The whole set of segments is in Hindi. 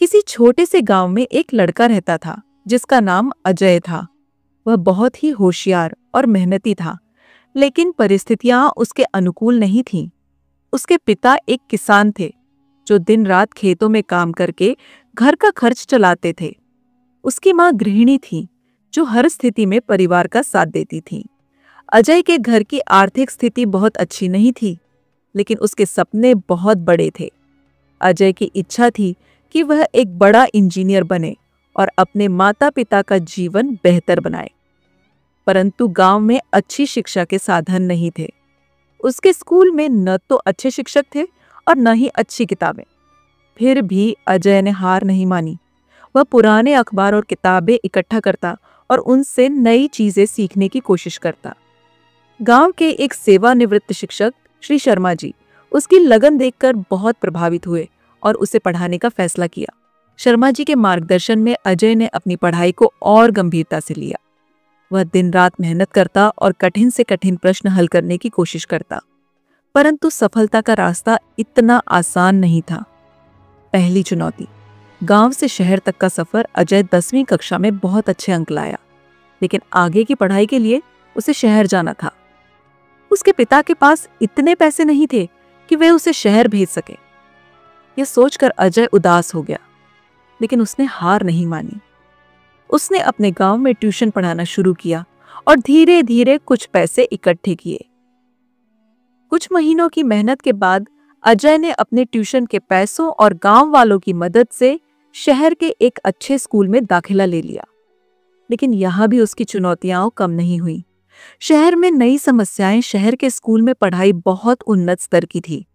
किसी छोटे से गांव में एक लड़का रहता था जिसका नाम अजय था। वह बहुत ही होशियार और मेहनती था, लेकिन परिस्थितियां उसके अनुकूल नहीं थीं। उसके पिता एक किसान थे जो दिन रात खेतों में काम करके घर का खर्च चलाते थे। उसकी मां गृहिणी थी जो हर स्थिति में परिवार का साथ देती थी। अजय के घर की आर्थिक स्थिति बहुत अच्छी नहीं थी, लेकिन उसके सपने बहुत बड़े थे। अजय की इच्छा थी कि वह एक बड़ा इंजीनियर बने और अपने माता पिता का जीवन बेहतर बनाए। परंतु गांव में अच्छी शिक्षा के साधन नहीं थे। उसके स्कूल में न तो अच्छे शिक्षक थे और न ही अच्छी किताबें। फिर भी अजय ने हार नहीं मानी। वह पुराने अखबार और किताबें इकट्ठा करता और उनसे नई चीजें सीखने की कोशिश करता। गांव के एक सेवानिवृत्त शिक्षक श्री शर्मा जी उसकी लगन देखकर बहुत प्रभावित हुए और उसे पढ़ाने का फैसला किया। शर्मा जी के मार्गदर्शन में अजय ने अपनी पढ़ाई को और गंभीरता से लिया। वह दिन रात मेहनत करता और कठिन से कठिन प्रश्न हल करने की कोशिश करता, परंतु सफलता का रास्ता इतना आसान नहीं था। पहली चुनौती, गांव से शहर तक का सफर। अजय 10वीं कक्षा में बहुत अच्छे अंक लाया, लेकिन आगे की पढ़ाई के लिए उसे शहर जाना था। उसके पिता के पास इतने पैसे नहीं थे कि वे उसे शहर भेज सके। यह सोचकर अजय उदास हो गया, लेकिन उसने हार नहीं मानी। उसने अपने गांव में ट्यूशन पढ़ाना शुरू किया और धीरे धीरे कुछ पैसे इकट्ठे किए। कुछ महीनों की मेहनत के बाद अजय ने अपने ट्यूशन के पैसों और गांव वालों की मदद से शहर के एक अच्छे स्कूल में दाखिला ले लिया। लेकिन यहां भी उसकी चुनौतियां कम नहीं हुई। शहर में नई समस्याएं। शहर के स्कूल में पढ़ाई बहुत उन्नत स्तर की थी।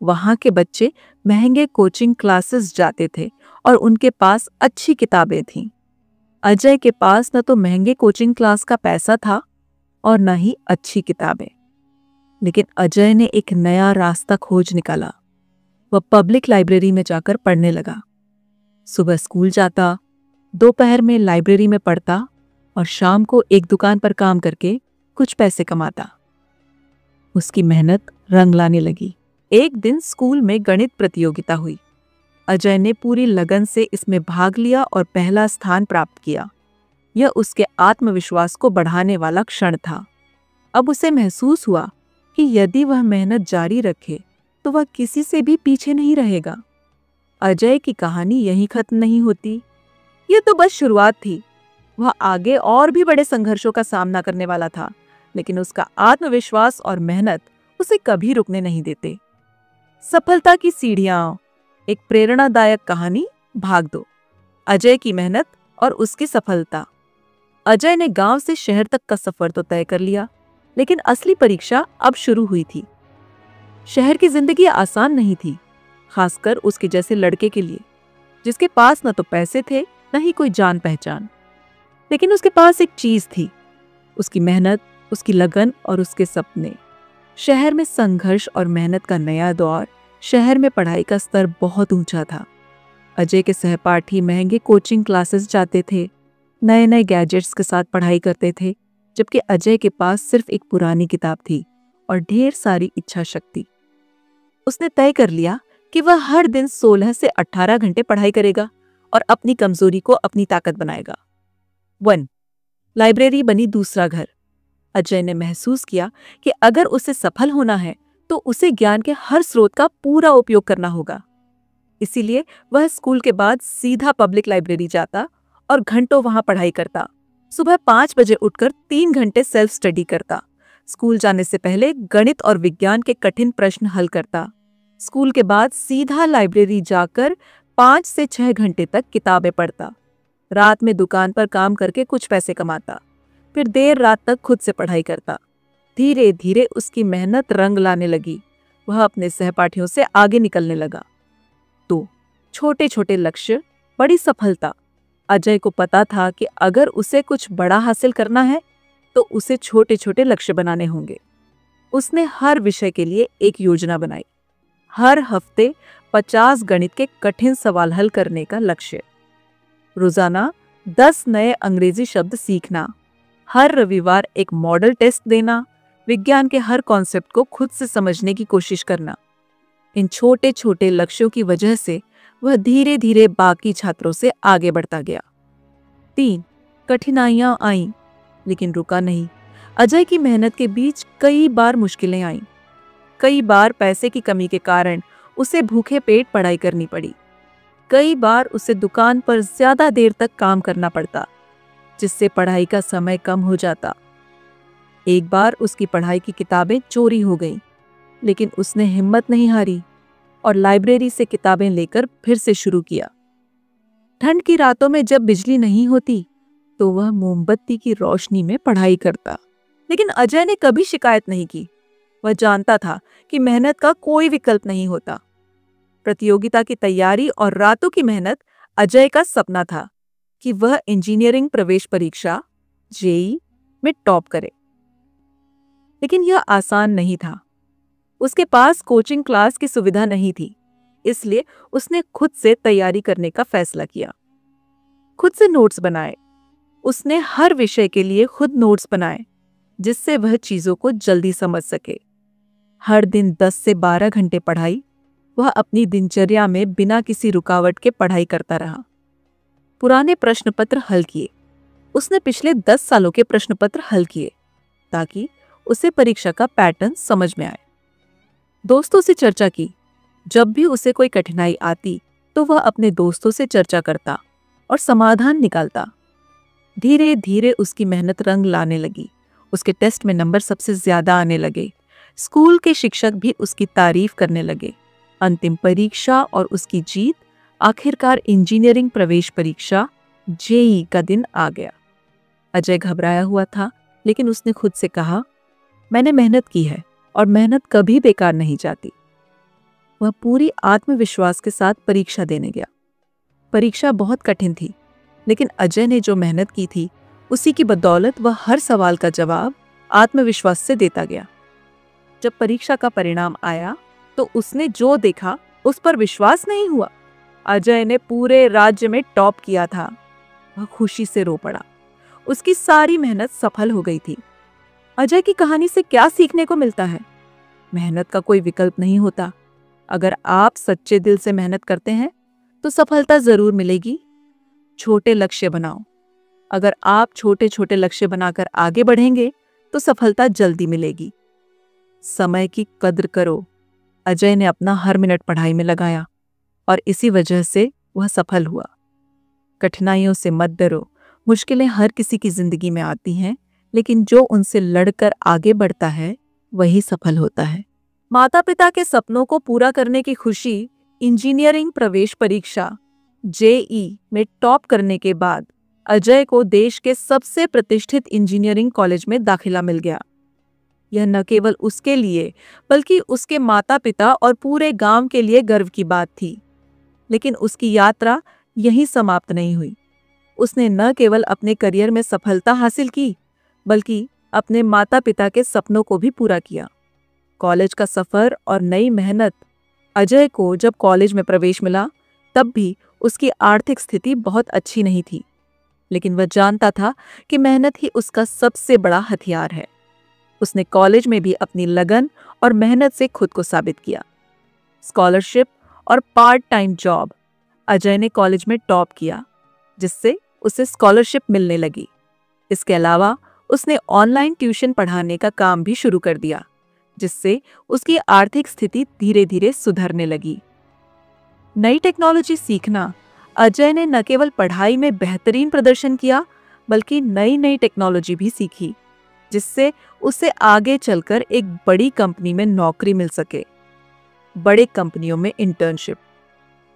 वहां के बच्चे महंगे कोचिंग क्लासेस जाते थे और उनके पास अच्छी किताबें थीं। अजय के पास न तो महंगे कोचिंग क्लास का पैसा था और न ही अच्छी किताबें। लेकिन अजय ने एक नया रास्ता खोज निकाला। वह पब्लिक लाइब्रेरी में जाकर पढ़ने लगा। सुबह स्कूल जाता, दोपहर में लाइब्रेरी में पढ़ता और शाम को एक दुकान पर काम करके कुछ पैसे कमाता। उसकी मेहनत रंग लाने लगी। एक दिन स्कूल में गणित प्रतियोगिता हुई। अजय ने पूरी लगन से इसमें भाग लिया और पहला स्थान प्राप्त किया। यह उसके आत्मविश्वास को बढ़ाने वाला क्षण था। अब उसे महसूस हुआ कि यदि वह मेहनत जारी रखे तो वह किसी से भी पीछे नहीं रहेगा। अजय की कहानी यहीं खत्म नहीं होती। यह तो बस शुरुआत थी। वह आगे और भी बड़े संघर्षों का सामना करने वाला था, लेकिन उसका आत्मविश्वास और मेहनत उसे कभी रुकने नहीं देते। सफलता की सीढ़ियां, एक प्रेरणादायक कहानी, भाग 2। अजय की मेहनत और उसकी सफलता। अजय ने गांव से शहर तक का सफर तो तय कर लिया, लेकिन असली परीक्षा अब शुरू हुई थी। शहर की जिंदगी आसान नहीं थी, खासकर उसके जैसे लड़के के लिए, जिसके पास न तो पैसे थे न ही कोई जान पहचान। लेकिन उसके पास एक चीज थी, उसकी मेहनत, उसकी लगन और उसके सपने। शहर में संघर्ष और मेहनत का नया दौर। शहर में पढ़ाई का स्तर बहुत ऊंचा था। अजय के सहपाठी महंगे कोचिंग क्लासेस जाते थे, नए नए गैजेट्स के साथ पढ़ाई करते थे, जबकि अजय के पास सिर्फ एक पुरानी किताब थी और ढेर सारी इच्छा शक्ति। उसने तय कर लिया कि वह हर दिन 16 से 18 घंटे पढ़ाई करेगा और अपनी कमजोरी को अपनी ताकत बनाएगा। 1. लाइब्रेरी बनी दूसरा घर। अजय ने महसूस किया कि अगर उसे सफल होना है तो उसे ज्ञान के हर स्रोत का पूरा उपयोग करना होगा। इसीलिए वह स्कूल के बाद सीधा पब्लिक लाइब्रेरी जाता और घंटों वहां पढ़ाई करता। सुबह 5 बजे उठकर 3 घंटे सेल्फ स्टडी करता। स्कूल जाने से पहले गणित और विज्ञान के कठिन प्रश्न हल करता। स्कूल के बाद सीधा लाइब्रेरी जाकर 5 से 6 घंटे तक किताबें पढ़ता। रात में दुकान पर काम करके कुछ पैसे कमाता, फिर देर रात तक खुद से पढ़ाई करता। धीरे धीरे उसकी मेहनत रंग लाने लगी। वह अपने सहपाठियों से आगे निकलने लगा। तो छोटे छोटे लक्ष्य, बड़ी सफलता। अजय को पता था कि अगर उसे कुछ बड़ा हासिल करना है तो उसे छोटे छोटे लक्ष्य बनाने होंगे। उसने हर विषय के लिए एक योजना बनाई। हर हफ्ते 50 गणित के कठिन सवाल हल करने का लक्ष्य। रोजाना 10 नए अंग्रेजी शब्द सीखना। हर रविवार एक मॉडल टेस्ट देना। विज्ञान के हर कॉन्सेप्ट को खुद से समझने की कोशिश करना। इन छोटे छोटे लक्ष्यों की वजह से वह धीरे धीरे बाकी छात्रों से आगे बढ़ता गया। 3. कठिनाइयां आईं, लेकिन रुका नहीं। अजय की मेहनत के बीच कई बार मुश्किलें आईं। कई बार पैसे की कमी के कारण उसे भूखे पेट पढ़ाई करनी पड़ी। कई बार उसे दुकान पर ज्यादा देर तक काम करना पड़ता, जिससे पढ़ाई का समय कम हो जाता। एक बार उसकी पढ़ाई की किताबें चोरी हो गईं, लेकिन उसने हिम्मत नहीं हारी और लाइब्रेरी से किताबें लेकर फिर से शुरू किया। ठंड की रातों में जब बिजली नहीं होती तो वह मोमबत्ती की रोशनी में पढ़ाई करता। लेकिन अजय ने कभी शिकायत नहीं की। वह जानता था कि मेहनत का कोई विकल्प नहीं होता। प्रतियोगिता की तैयारी और रातों की मेहनत अजय का सपना था कि वह इंजीनियरिंग प्रवेश परीक्षा जेईई में टॉप करे। लेकिन यह आसान नहीं था। उसके पास कोचिंग क्लास की सुविधा नहीं थी, इसलिए उसने खुद से तैयारी करने का फैसला किया। खुद से नोट्स बनाए। उसने हर विषय के लिए खुद नोट्स बनाए, जिससे वह चीजों को जल्दी समझ सके। हर दिन 10 से 12 घंटे पढ़ाई। वह अपनी दिनचर्या में बिना किसी रुकावट के पढ़ाई करता रहा। पुराने प्रश्न पत्र हल किए। उसने पिछले 10 सालों के प्रश्न पत्र हल किए ताकि उसे परीक्षा का पैटर्न समझ में आए। दोस्तों से चर्चा की। जब भी उसे कोई कठिनाई आती तो वह अपने दोस्तों से चर्चा करता और समाधान निकालता। धीरे धीरे उसकी मेहनत रंग लाने लगी। उसके टेस्ट में नंबर सबसे ज्यादा आने लगे। स्कूल के शिक्षक भी उसकी तारीफ करने लगे। अंतिम परीक्षा और उसकी जीत, आखिरकार इंजीनियरिंग प्रवेश परीक्षा जेईई का दिन आ गया। अजय घबराया हुआ था, लेकिन उसने खुद से कहा, मैंने मेहनत की है और मेहनत कभी बेकार नहीं जाती। वह पूरी आत्मविश्वास के साथ परीक्षा देने गया। परीक्षा बहुत कठिन थी, लेकिन अजय ने जो मेहनत की थी उसी की बदौलत वह हर सवाल का जवाब आत्मविश्वास से देता गया। जब परीक्षा का परिणाम आया तो उसने जो देखा उस पर विश्वास नहीं हुआ। अजय ने पूरे राज्य में टॉप किया था। वह खुशी से रो पड़ा। उसकी सारी मेहनत सफल हो गई थी। अजय की कहानी से क्या सीखने को मिलता है? मेहनत का कोई विकल्प नहीं होता। अगर आप सच्चे दिल से मेहनत करते हैं तो सफलता जरूर मिलेगी। छोटे लक्ष्य बनाओ। अगर आप छोटे छोटे लक्ष्य बनाकर आगे बढ़ेंगे तो सफलता जल्दी मिलेगी। समय की कद्र करो। अजय ने अपना हर मिनट पढ़ाई में लगाया और इसी वजह से वह सफल हुआ। कठिनाइयों से मत डरो। मुश्किलें हर किसी की जिंदगी में आती हैं, लेकिन जो उनसे लड़कर आगे बढ़ता है वही सफल होता है। माता पिता के सपनों को पूरा करने की खुशी इंजीनियरिंग प्रवेश परीक्षा जेईई में टॉप करने के बाद अजय को देश के सबसे प्रतिष्ठित इंजीनियरिंग कॉलेज में दाखिला मिल गया। यह न केवल उसके लिए बल्कि उसके माता पिता और पूरे गांव के लिए गर्व की बात थी। लेकिन उसकी यात्रा यहीं समाप्त नहीं हुई। उसने न केवल अपने करियर में सफलता हासिल की, बल्कि अपने माता पिता के सपनों को भी पूरा किया। कॉलेज का सफर और नई मेहनत। अजय को जब कॉलेज में प्रवेश मिला तब भी उसकी आर्थिक स्थिति बहुत अच्छी नहीं थी, लेकिन वह जानता था कि मेहनत ही उसका सबसे बड़ा हथियार है। उसने कॉलेज में भी अपनी लगन और मेहनत से खुद को साबित किया। स्कॉलरशिप और पार्ट टाइम जॉब। अजय ने कॉलेज में टॉप किया, जिससे उसे स्कॉलरशिप मिलने लगी। इसके अलावा उसने ऑनलाइन ट्यूशन पढ़ाने का काम भी शुरू कर दिया, जिससे उसकी आर्थिक स्थिति धीरे धीरे सुधरने लगी। नई टेक्नोलॉजी सीखना। अजय ने न केवल पढ़ाई में बेहतरीन प्रदर्शन किया, बल्कि नई नई टेक्नोलॉजी भी सीखी, जिससे उसे आगे चलकर एक बड़ी कंपनी में नौकरी मिल सके। बड़े कंपनियों में इंटर्नशिप।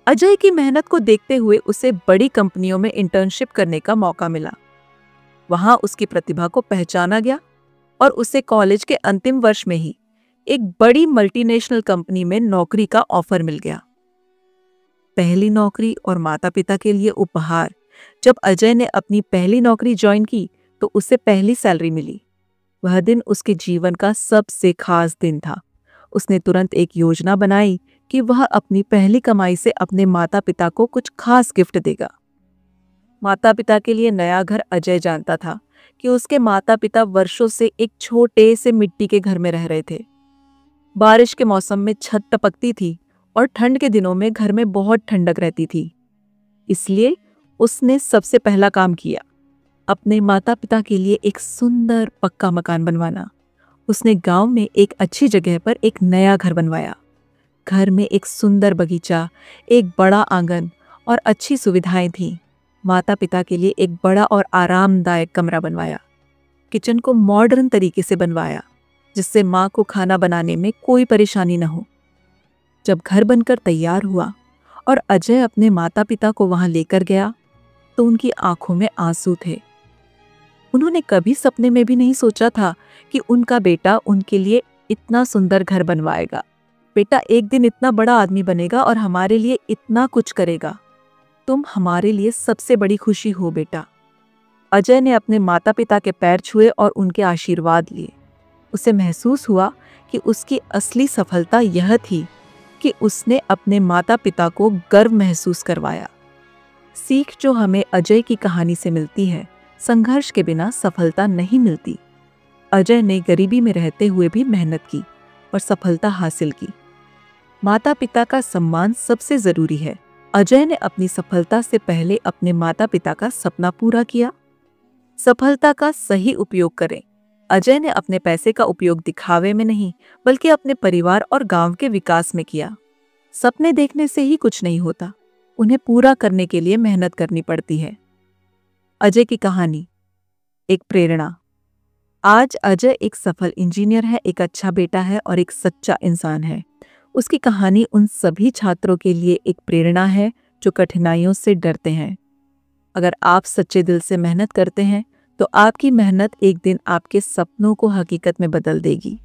अजय की मेहनत को देखते हुए उसे बड़ी कंपनियों में इंटर्नशिप करने का मौका मिला। वहां उसकी प्रतिभा को पहचाना गया और उसे कॉलेज के अंतिम वर्ष में ही एक बड़ी मल्टीनेशनल कंपनी में नौकरी का ऑफर मिल गया। पहली नौकरी और माता पिता के लिए उपहार। जब अजय ने अपनी पहली नौकरी ज्वाइन की तो उसे पहली सैलरी मिली। वह दिन उसके जीवन का सबसे खास दिन था। उसने तुरंत एक योजना बनाई कि वह अपनी पहली कमाई से अपने माता पिता को कुछ खास गिफ्ट देगा। माता पिता के लिए नया घर। अजय जानता था कि उसके माता पिता वर्षों से एक छोटे से मिट्टी के घर में रह रहे थे। बारिश के मौसम में छत टपकती थी और ठंड के दिनों में घर में बहुत ठंडक रहती थी। इसलिए उसने सबसे पहला काम किया अपने माता पिता के लिए एक सुंदर पक्का मकान बनवाना। उसने गांव में एक अच्छी जगह पर एक नया घर बनवाया। घर में एक सुंदर बगीचा, एक बड़ा आंगन और अच्छी सुविधाएं थीं। माता पिता के लिए एक बड़ा और आरामदायक कमरा बनवाया। किचन को मॉडर्न तरीके से बनवाया जिससे माँ को खाना बनाने में कोई परेशानी न हो। जब घर बनकर तैयार हुआ और अजय अपने माता पिता को वहां लेकर गया तो उनकी आंखों में आंसू थे। उन्होंने कभी सपने में भी नहीं सोचा था कि उनका बेटा उनके लिए इतना सुंदर घर बनवाएगा। बेटा एक दिन इतना बड़ा आदमी बनेगा और हमारे लिए इतना कुछ करेगा। तुम हमारे लिए सबसे बड़ी खुशी हो बेटा। अजय ने अपने माता पिता के पैर छुए और उनके आशीर्वाद लिए। उसे महसूस हुआ कि उसकी असली सफलता यह थी कि उसने अपने माता पिता को गर्व महसूस करवाया। सीख जो हमें अजय की कहानी से मिलती है, संघर्ष के बिना सफलता नहीं मिलती। अजय ने गरीबी में रहते हुए भी मेहनत की और सफलता हासिल की। माता पिता का सम्मान सबसे जरूरी है। अजय ने अपनी सफलता से पहले अपने माता पिता का सपना पूरा किया। सफलता का सही उपयोग करें। अजय ने अपने पैसे का उपयोग दिखावे में नहीं बल्कि अपने परिवार और गांव के विकास में किया। सपने देखने से ही कुछ नहीं होता, उन्हें पूरा करने के लिए मेहनत करनी पड़ती है। अजय की कहानी एक प्रेरणा। आज अजय एक सफल इंजीनियर है, एक अच्छा बेटा है और एक सच्चा इंसान है। उसकी कहानी उन सभी छात्रों के लिए एक प्रेरणा है जो कठिनाइयों से डरते हैं। अगर आप सच्चे दिल से मेहनत करते हैं तो आपकी मेहनत एक दिन आपके सपनों को हकीकत में बदल देगी।